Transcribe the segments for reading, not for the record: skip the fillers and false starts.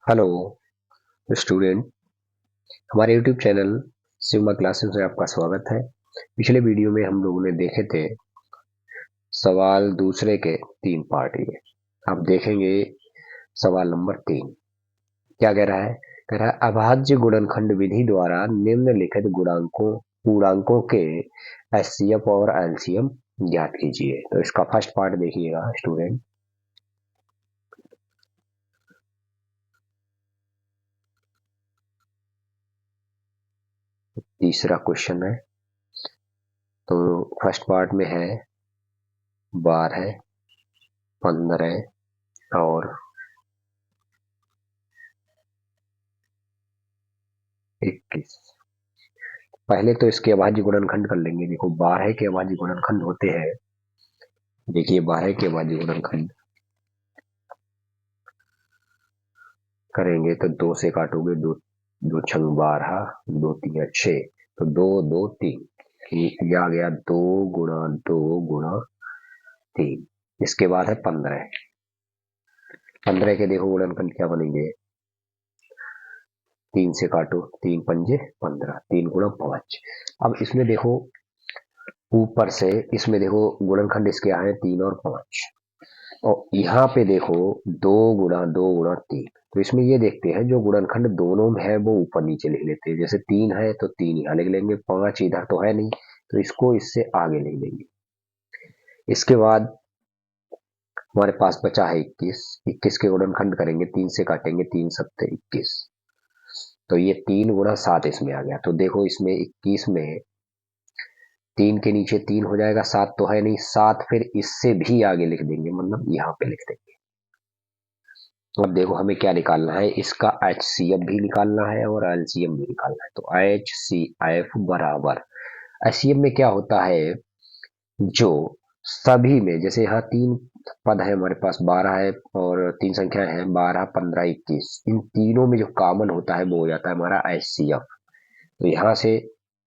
Hello student. हमारे YouTube channel sigma classes में आपका स्वागत है। पिछले वीडियो में हम लोगों ने देखे थे सवाल दूसरे के 3 पार्ट। ये अब देखेंगे सवाल नंबर 3। क्या कह रहा है? कह रहा है अभाज्य गुणनखंड विधि द्वारा निम्नलिखित गुणांकों पूर्णांकों के एचसीएफ और एलसीएम ज्ञात कीजिए। तो इसका फर्स्ट पार्ट देखिएगा स्टूडेंट। तीसरा क्वेश्चन है। तो फर्स्ट पार्ट में है 12, 15 और 21। पहले तो इसके अभाज्य गुणनखंड कर लेंगे। देखो 12 के अभाज्य गुणनखंड होते हैं। देखिए 12 के अभाज्य गुणनखंड करेंगे तो 2 से काटोगे, दो दो छंग 12, दो तिया 6, तो 2 2 3। ये आ गया 2 गुणा 2 गुणा 3। इसके बाद है 15। 15 के देखो गुणनखंड क्या बनेंगे। 3 से काटो, 3 पंजे 15, 3 गुणा 5। अब इसमें देखो ऊपर से, इसमें देखो गुणनखंड इसके आए 3 और 5। और यहाँ पे देखो 2 गुणा 2 गुणा 3। तो इसमें ये देखते हैं जो गुणनखंड दोनों में है वो ऊपर नीचे लिख लेते हैं। जैसे 3 है तो 3 यहाँ लिख लेंगे, 5 इधर तो है नहीं तो इसको इससे आगे लिख लेंगे। इसके बाद हमारे पास बचा है 21। 21 के गुणनखंड करेंगे, 3 से काटेंगे, 3 सत्ते 21। तो ये 3 गुणा 7 इसमें आ गया। तो देखो इसमें 21 में 3 के नीचे 3 हो जाएगा, 7 तो है नहीं, 7 फिर इससे भी आगे लिख देंगे, मतलब यहाँ पे लिख देंगे। अब देखो हमें क्या निकालना है, इसका एचसीएफ भी निकालना है और एलसीएम भी निकालना है। तो एचसीएफ बराबर, एचसीएफ में क्या होता है, जो सभी में, जैसे यहाँ 3 पद है हमारे पास, 12 है और 3 संख्याएं हैं, 12 15 21, इन तीनों में जो कॉमन होता है वो हो जाता है हमारा एचसीएफ। तो यहाँ से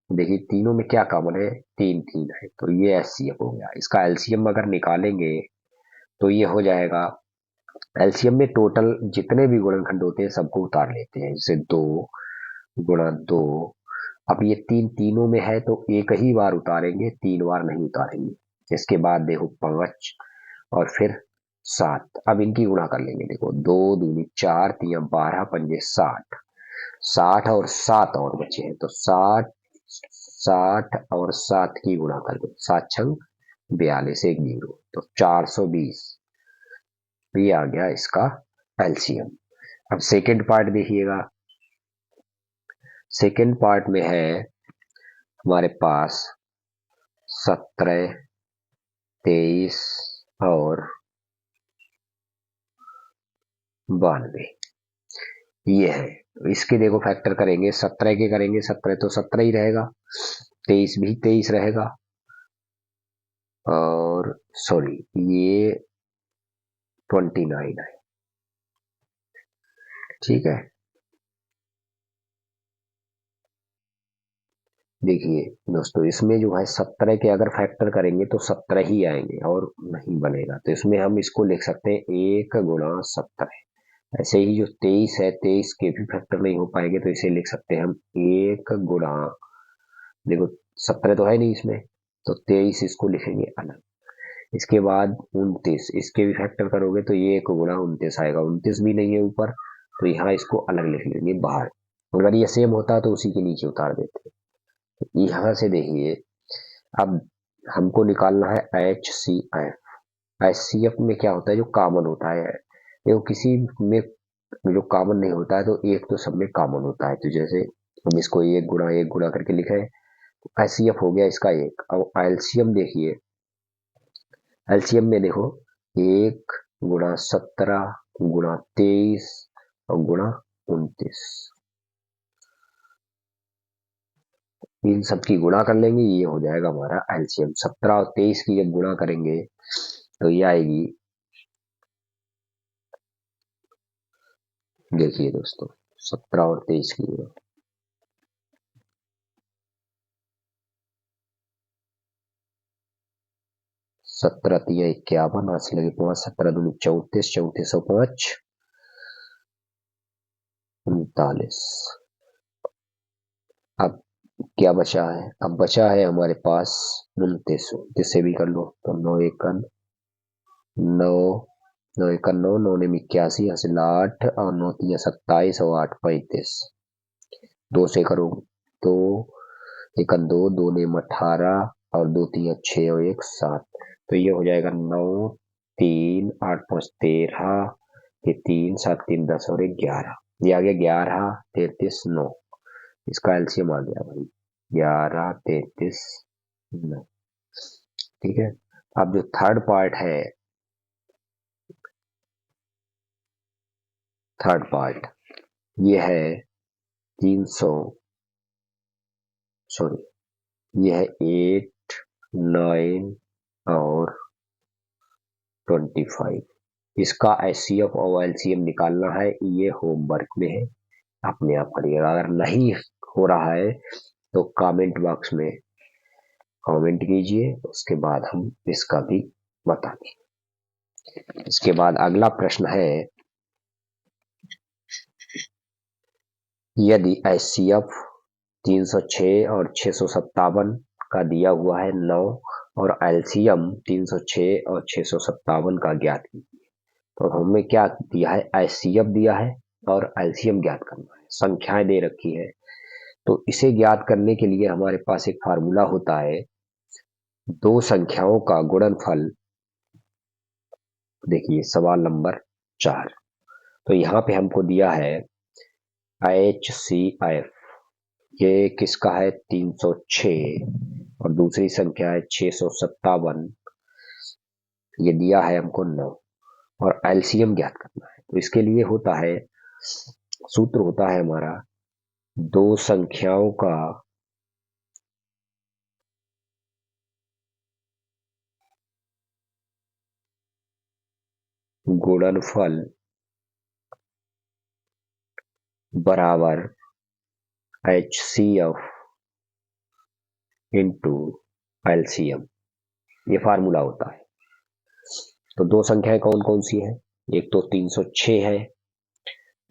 देखिए तीनों में क्या कॉमन है, 3 3 है, तो ये एचसीएफ हो गया। इसका एलसीएम अगर निकालेंगे तो ये हो जाएगा, एलसीएम में टोटल जितने भी गुणनखंड होते हैं सबको उतार लेते हैं। जैसे 2 गुणा 2। अब ये तीनों में है तो एक ही बार उतारेंगे, 3 बार नहीं उतारेंगे। इसके बाद देखो 5 और फिर 7। अब इनकी गुणा कर लेंगे। देखो 2 दूनी 4, 3 12, पंजे 60। 60 और 7 और बचे हैं तो 60, 60 और 7 की गुणा कर दो, 7 छंग 42, एक 0, तो 420। ये आ गया इसका एलसीएम। अब सेकेंड पार्ट देखिएगा। सेकेंड पार्ट में है हमारे पास 17, 23 और 92। ये है, तो इसके देखो फैक्टर करेंगे, 17 के करेंगे, 17 तो 17 ही रहेगा, 23 भी 23 रहेगा, और सॉरी ये 29 है। ठीक है, देखिए दोस्तों इसमें जो है 17 के अगर फैक्टर करेंगे तो 17 ही आएंगे और नहीं बनेगा। तो इसमें हम इसको लिख सकते हैं 1 गुणा 17। ऐसे ही जो 23 है, 23 के भी फैक्टर नहीं हो पाएंगे तो इसे लिख सकते हैं हम 1 गुणा, देखो 17 तो है नहीं इसमें तो 23 इसको लिखेंगे अलग। इसके बाद 29, इसके भी फैक्टर करोगे तो ये 1 गुणा 29 आएगा, 29 भी नहीं है ऊपर तो यहाँ इसको अलग लिख लेंगे बाहर। अगर ये सेम होता तो उसी के नीचे उतार देते। यहाँ से देखिए अब हमको निकालना है H C F. H C F में क्या होता है, जो कॉमन होता है, देखो किसी में जो कॉमन नहीं होता है तो एक तो सब में कॉमन होता है। तो जैसे हम इसको 1 गुणा 1 गुणा करके लिखे, एच सी एफ हो गया इसका 1। अब एलसीएम देखिए, एलसीएम में देखो 1 गुणा 17 गुणा 23 और गुणा 29, इन सब की गुणा कर लेंगे, ये हो जाएगा हमारा एलसीएम। 17 और 23 की जब गुणा करेंगे तो ये आएगी, देखिए दोस्तों 17 और 23 की गुणा, 17 तिया 51, 8 से लगे 5, 17 दूनी 34, 34 और 5 39। अब क्या बचा है? अब बचा है हमारे पास 29। जिससे भी कर लो तो 9 9 एक 9 9 ने 81 हासिल 8 और 9 3 27 और 8 35। 2 से करो तो 1 2 2 ने 18 और 2 3 6 और 1 7। तो ये हो जाएगा 9 3 8 5 13, ये 3 7 3 10 और 1 11। ये आ गया 11 33 9। इसका एलसीएम आ गया भाई 11 33 9। ठीक है। अब जो थर्ड पार्ट है, थर्ड पार्ट ये है 300, सॉरी ये है 8 9 और 25। इसका एचसीएफ और एलसीएम निकालना है, ये होमवर्क में है, अपने आप करिएगा। अगर नहीं हो रहा है तो कमेंट बॉक्स में कमेंट कीजिए, उसके बाद हम इसका भी बता दें। इसके बाद अगला प्रश्न है, यदि एचसीएफ 306 और 657 का दिया हुआ है 9 और एलसीएम 306 और 657 का ज्ञात कीजिए। तो हमें क्या दिया है? एचसीएफ दिया है और एलसीएम ज्ञात करना है, संख्याएं दे रखी है। तो इसे ज्ञात करने के लिए हमारे पास एक फार्मूला होता है, दो संख्याओं का गुणनफल। देखिए सवाल नंबर 4। तो यहाँ पे हमको दिया है HCF, ये किसका है? 306 और दूसरी संख्या है 657। ये दिया है हमको 9 और एलसीएम ज्ञात करना है। तो इसके लिए होता है, सूत्र होता है हमारा, दो संख्याओं का गुणनफल बराबर HCF इंटू एलसीएम। ये फार्मूला होता है। तो दो संख्याएं कौन कौन सी हैं? एक तो 306 है,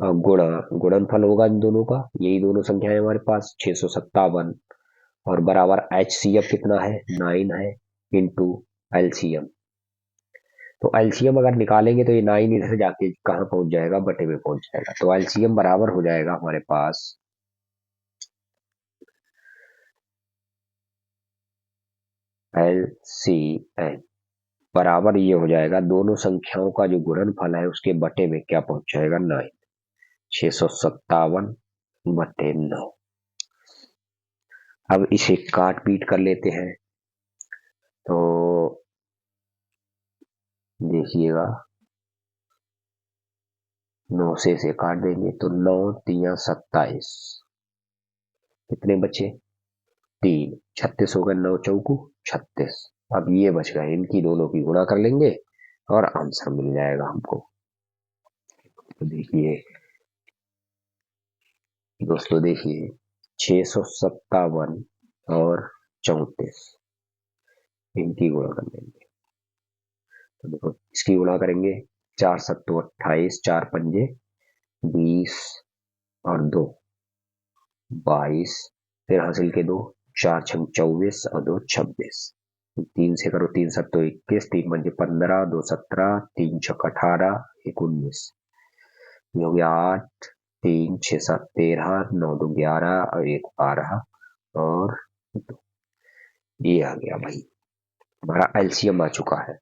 गुणा गुणनफल होगा इन दोनों का, यही दोनों संख्याएं हमारे पास 657 और बराबर HCF कितना है? 9 है इंटू एलसीएम। तो एलसीएम अगर निकालेंगे तो ये 9 इधर जाके कहाँ पहुंच जाएगा? बटे में पहुंच जाएगा। तो एलसीएम बराबर हो जाएगा हमारे पास LCM बराबर ये हो जाएगा, दोनों संख्याओं का जो गुणनफल है उसके बटे में क्या पहुंच जाएगा? 9। 657 बटे 9। अब इसे काट पीट कर लेते हैं तो देखिएगा, 9 से इसे काट देंगे तो 9 3 27, कितने बचे? 3, 36 हो गए, 9 चौकू 36। अब ये बच गए, इनकी दोनों की गुणा कर लेंगे और आंसर मिल जाएगा हमको। तो देखिए दोस्तों, देखिए 657 और 34, इनकी गुणा कर लेंगे। तो देखो इसकी गुणा करेंगे, 4 सत्तो 28, 4 पंजे 20 और 2 22, फिर हासिल के 2, 4 छंग 24 और 2 26। 3 से करो, 3 सत्तो 21, 3 पंजे 15, 2 17, 3 छक 18, 1 19। ये हो गया 8, 3 6 7 13, 9 2 11 और 1 12 और 2। ये आ गया भाई, हमारा एलसीएम आ चुका है।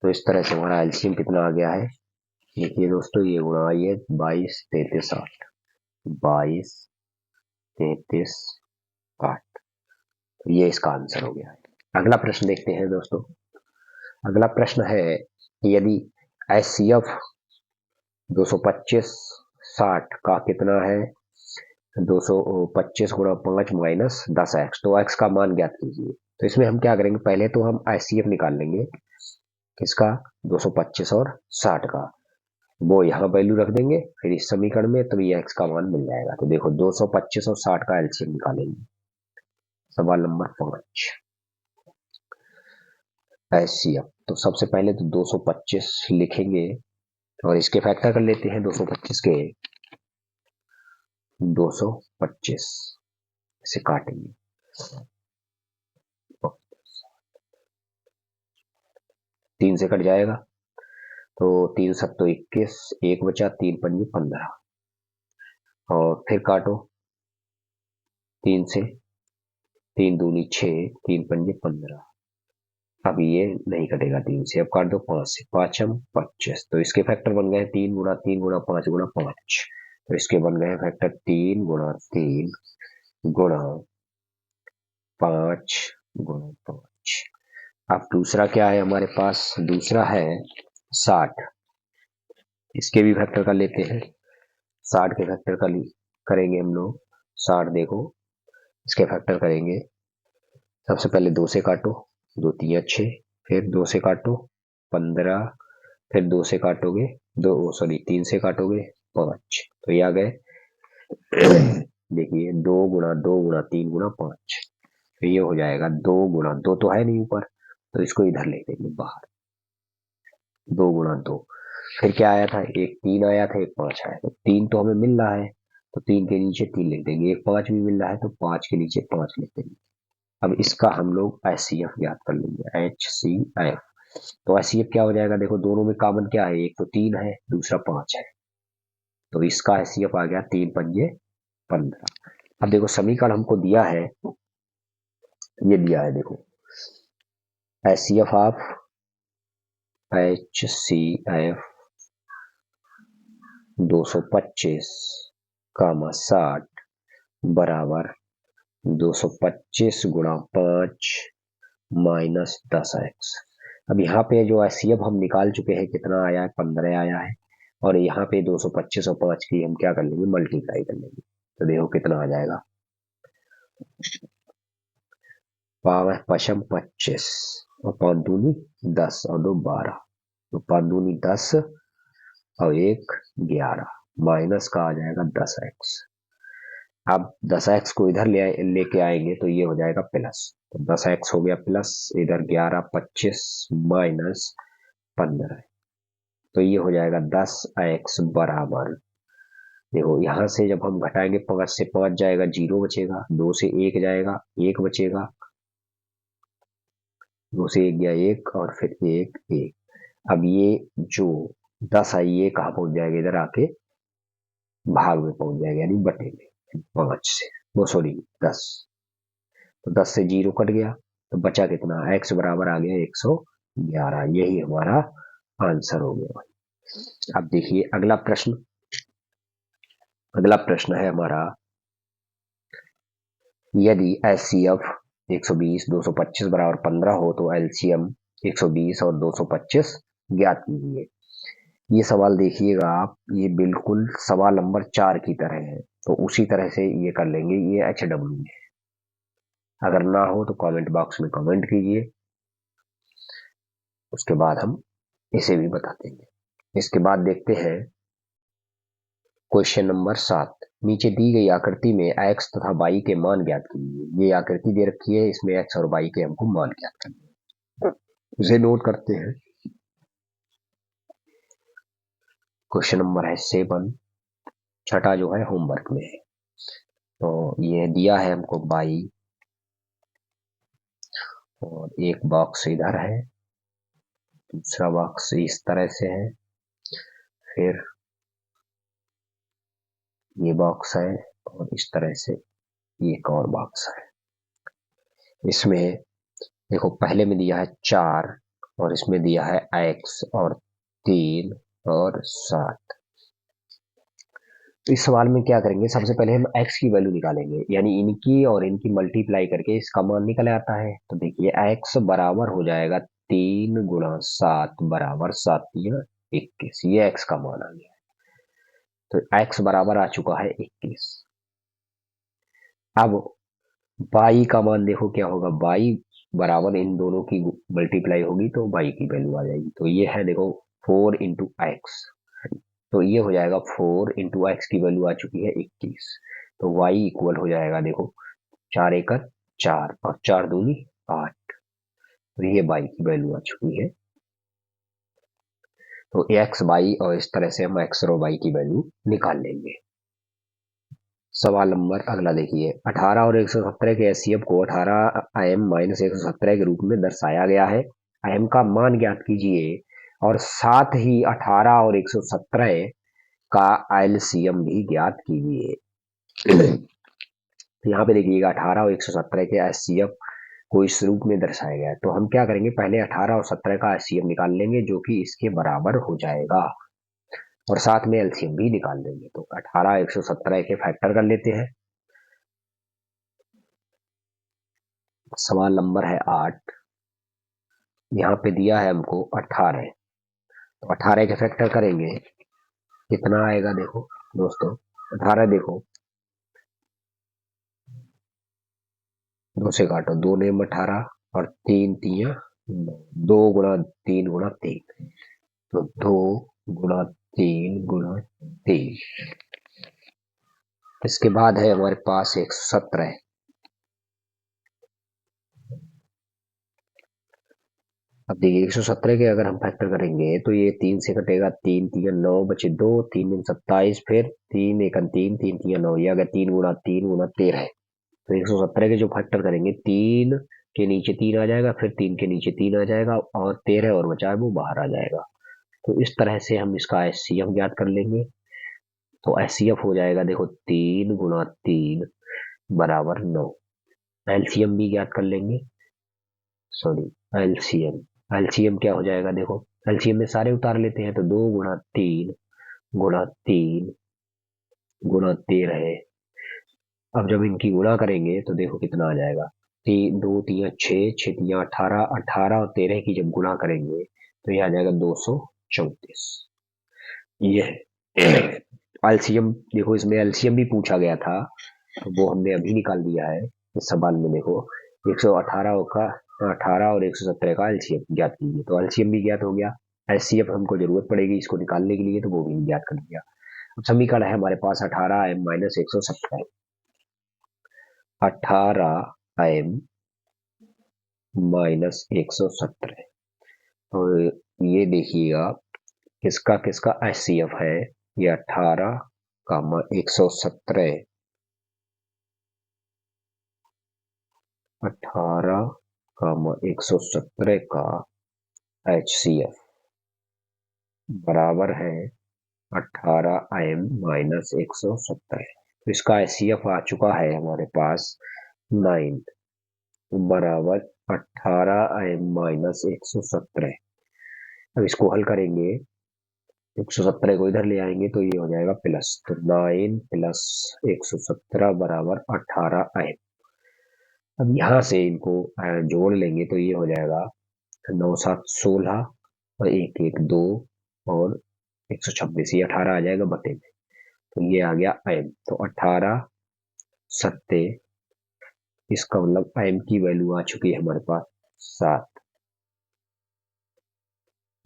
तो इस तरह से हमारा एलसीएम कितना आ गया है? देखिए दोस्तों, ये गुणा आई है 22 33 8, 22 33 8। तो ये इसका आंसर हो गया है। अगला प्रश्न देखते हैं दोस्तों। अगला प्रश्न है, यदि एचसीएफ 225 60 का कितना है? 225 गुणा 5 माइनस 10x, तो x का मान ज्ञात कीजिए। तो इसमें हम क्या करेंगे, पहले तो हम एचसीएफ निकाल लेंगे किसका? 225 और 60 का, वो यहाँ वैल्यू रख देंगे, फिर इस समीकरण में तो ये x का मान मिल जाएगा। तो देखो 225 और 60 का एलसीएम निकालेंगे। सवाल नंबर 5। एचसीएफ। तो सबसे पहले तो 225 लिखेंगे और इसके फैक्टर कर लेते हैं 225 के। 225 से काटेंगे, 3 से कट जाएगा तो 3 सत्तो 21, एक बचा, 3 पंजे 15 और फिर काटो 3 से, 3 दूनी 6, 3 पंजे 15। अब ये नहीं कटेगा 3 से, अब काट दो 5 से, 5 हम 25। तो इसके फैक्टर बन गए 3 गुणा 3 गुणा 5 गुणा 5। तो इसके बन गए फैक्टर 3 गुणा 3 गुणा 5 गुणा 5। अब दूसरा क्या है हमारे पास, दूसरा है 60। इसके भी फैक्टर कर लेते हैं, 60 के फैक्टर का करेंगे हम लोग। 60 देखो, इसके फैक्टर करेंगे, सबसे पहले 2 से काटो, 2 तिया 6, फिर 2 से काटो 15, फिर 2 से काटोगे 3 से काटोगे 5। तो ये आ गए देखिए 2 गुणा 2 गुणा 3 गुणा 5। तो ये हो जाएगा 2 गुणा 2 तो है नहीं ऊपर, तो इसको इधर ले देंगे बाहर, 2 गुणा 2। फिर क्या आया था, एक 3 आया था, एक 5 आया था। 3 तो हमें मिल रहा है तो 3 के नीचे 3 लिख देंगे, एक 5 भी मिल रहा है तो 5 के नीचे 5 लिख देंगे। अब इसका हम लोग एचसीएफ ज्ञात कर लेंगे, एचसीएफ। तो एचसीएफ क्या हो जाएगा, देखो दोनों में कॉमन क्या है, एक तो 3 है, दूसरा 5 है। तो इसका एचसीएफ आ गया 3 पंजे 15। अब देखो समीकरण हमको दिया है, ये दिया है देखो, एचसीएफ ऑफ एचसीएफ 225 कामा 60 बराबर 225 गुणा 5 माइनस 10x। अब यहाँ पे जो एचसीएफ हम निकाल चुके हैं कितना आया है, 15 आया है। और यहाँ पे 225 और 5 की हम क्या कर लेंगे, मल्टीप्लाई कर लेंगे। तो देखो कितना आ जाएगा, पावर पचम 25 और 5 दूनी 10 और 2 12, तो 5 दूनी 10 और 1 11 माइनस का आ जाएगा 10x। अब 10x को इधर लेके आएंगे तो ये हो जाएगा प्लस, तो 10x हो गया प्लस, इधर 11 25 माइनस 15, तो ये हो जाएगा 10x बराबर, देखो यहां से जब हम घटाएंगे 5 से 5 जाएगा 0 बचेगा, 2 से 1 जाएगा 1 बचेगा, 2 से 1 गया 1 और फिर 1 1। अब ये जो 10 आई ये कहाँ पहुंच जाएगा, इधर आके भाग में पहुंच जाएगा यानी बटे में, 5 से वो सॉरी 10। तो 10 से 0 कट गया तो बचा कितना, x बराबर आ गया 111। यही हमारा आंसर हो गया भाई। अब देखिए अगला प्रश्न, अगला प्रश्न है हमारा, यदि एचसीएफ 120 225 बराबर 15 हो तो एलसीएम 120 और 225 ज्ञात कीजिए। ये सवाल देखिएगा आप, ये बिल्कुल सवाल नंबर 4 की तरह है, तो उसी तरह से ये कर लेंगे, ये एचडब्ल्यू है। अगर ना हो तो कमेंट बॉक्स में कमेंट कीजिए, उसके बाद हम इसे भी बता देंगे। इसके बाद देखते हैं क्वेश्चन नंबर 7। नीचे दी गई आकृति में x तथा y के मान ज्ञात कीजिए। ये आकृति दे रखी है, इसमें x और y के हमको मान ज्ञात करने हैं, इसे नोट करते हैं। क्वेश्चन नंबर है 7, छठा जो है होमवर्क में है। तो ये दिया है हमको y और एक बॉक्स इधर है, दूसरा बॉक्स इस तरह से है, फिर ये बॉक्स है और इस तरह से एक और बॉक्स है। इसमें देखो पहले में दिया है 4 और इसमें दिया है x और 3 और 7। तो इस सवाल में क्या करेंगे, सबसे पहले हम x की वैल्यू निकालेंगे, यानी इनकी और इनकी मल्टीप्लाई करके इसका मान निकल आता है। तो देखिए x बराबर हो जाएगा 3 गुणा 7 बराबर 7 या 21, ये x का मान आ गया। तो x बराबर आ चुका है 21। अब y का मान देखो क्या होगा, y बराबर इन दोनों की मल्टीप्लाई होगी तो y की वैल्यू आ जाएगी। तो ये है देखो 4 इंटू एक्स, तो ये हो जाएगा 4 इंटू एक्स की वैल्यू आ चुकी है 21। तो y इक्वल हो जाएगा देखो 4 एकड़ 4 और 4 दूनी 8। तो ये y की वैल्यू आ चुकी है। तो x y और इस तरह से हम x और y की वैल्यू निकाल लेंगे। सवाल नंबर अगला देखिए, 18 और 117 के एचसीएफ को 18 im माइनस 117 के रूप में दर्शाया गया है। im का मान ज्ञात कीजिए और साथ ही 18 और 117 का एलसीएम भी ज्ञात कीजिए। तो यहाँ पे देखिएगा 18 और 117 के एचसीएफ को इस रूप में दर्शाया गया है। तो हम क्या करेंगे, पहले 18 और 17 का एचसीएफ निकाल लेंगे जो कि इसके बराबर हो जाएगा और साथ में एलसीएम भी निकाल लेंगे। तो 18 117 के फैक्टर कर लेते हैं। सवाल नंबर है 8। यहाँ पे दिया है हमको 18, तो 18 के फैक्टर करेंगे कितना आएगा, देखो दोस्तों 18 देखो 2 से काटो, 2 नेम 18 और 3 तिया 2 गुणा 3 गुणा 3, तो 2 गुणा 3 गुणा 3। इसके बाद है हमारे पास 117। अब देखिए 117 के अगर हम फैक्टर करेंगे तो ये 3 से कटेगा, 3 तिया 9 बचे 2, 3 दिन 27, फिर 3 एकन 3, 3 तिया 9, ये अगर 3 गुणा 13 है। तो 117 के जो फैक्टर करेंगे 3 के नीचे 3 आ जाएगा, फिर 3 के नीचे 3 आ जाएगा और 13 और बचा है वो बाहर आ जाएगा। तो इस तरह से हम इसका एचसीएफ ज्ञात कर लेंगे। तो एचसीएफ हो जाएगा, देखो 3 गुणा 3 बराबर 9। एलसीएम भी ज्ञात कर लेंगे, सॉरी एलसीएम। एलसीएम क्या हो जाएगा, देखो एलसीएम में सारे उतार लेते हैं, तो 2 गुणा 3 गुणा 3 गुणा 13 है। अब जब इनकी गुणा करेंगे तो देखो कितना आ जाएगा, 3 2 3 6 6 3 18, 18 और 13 की जब गुणा करेंगे तो ये आ जाएगा 234। ये एलसीएम देखो, इसमें एलसीएम भी पूछा गया था तो वो हमने अभी निकाल दिया है इस सवाल में। देखो 118 का 18 और 117 का एलसीएम ज्ञात कीजिए, तो एलसीएम भी ज्ञात हो गया। एचसीएफ हमको जरूरत पड़ेगी इसको निकालने के लिए, तो वो भी ज्ञात कर दिया। अब समीकरण है हमारे पास 18 m माइनस 117, 18 m माइनस 117। तो ये देखिएगा किसका किसका एचसीएफ है, ये 18 कामा 117, 18 कामा 117 का एचसीएफ बराबर है 18 m माइनस 117। तो इसका एचसीएफ आ चुका है हमारे पास 9 बराबर 18 m माइनस 117। अब इसको हल करेंगे, 117 को इधर ले आएंगे तो ये हो जाएगा प्लस, तो 9 प्लस 117 बराबर 18 m। अब यहाँ से इनको जोड़ लेंगे तो ये हो जाएगा 9 7 16 और 1 1 2 और 126, ये 18 आ जाएगा बटे में, तो ये आ गया m। तो 18 सत्ते, इसका मतलब m की वैल्यू आ चुकी है हमारे पास 7,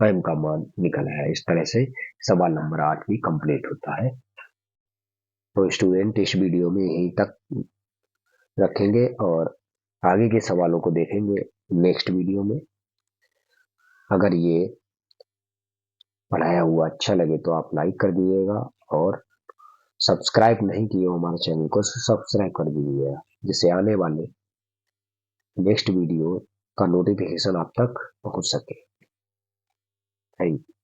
m का मान निकल आया। इस तरह से सवाल नंबर 8 भी कंप्लीट होता है। तो स्टूडेंट इस वीडियो में यहीं तक रखेंगे और आगे के सवालों को देखेंगे नेक्स्ट वीडियो में। अगर ये पढ़ाया हुआ अच्छा लगे तो आप लाइक कर दीजिएगा और सब्सक्राइब नहीं किए हो हमारे चैनल को सब्सक्राइब कर दीजिएगा, जिससे आने वाले नेक्स्ट वीडियो का नोटिफिकेशन आप तक पहुंच सके। Thank you.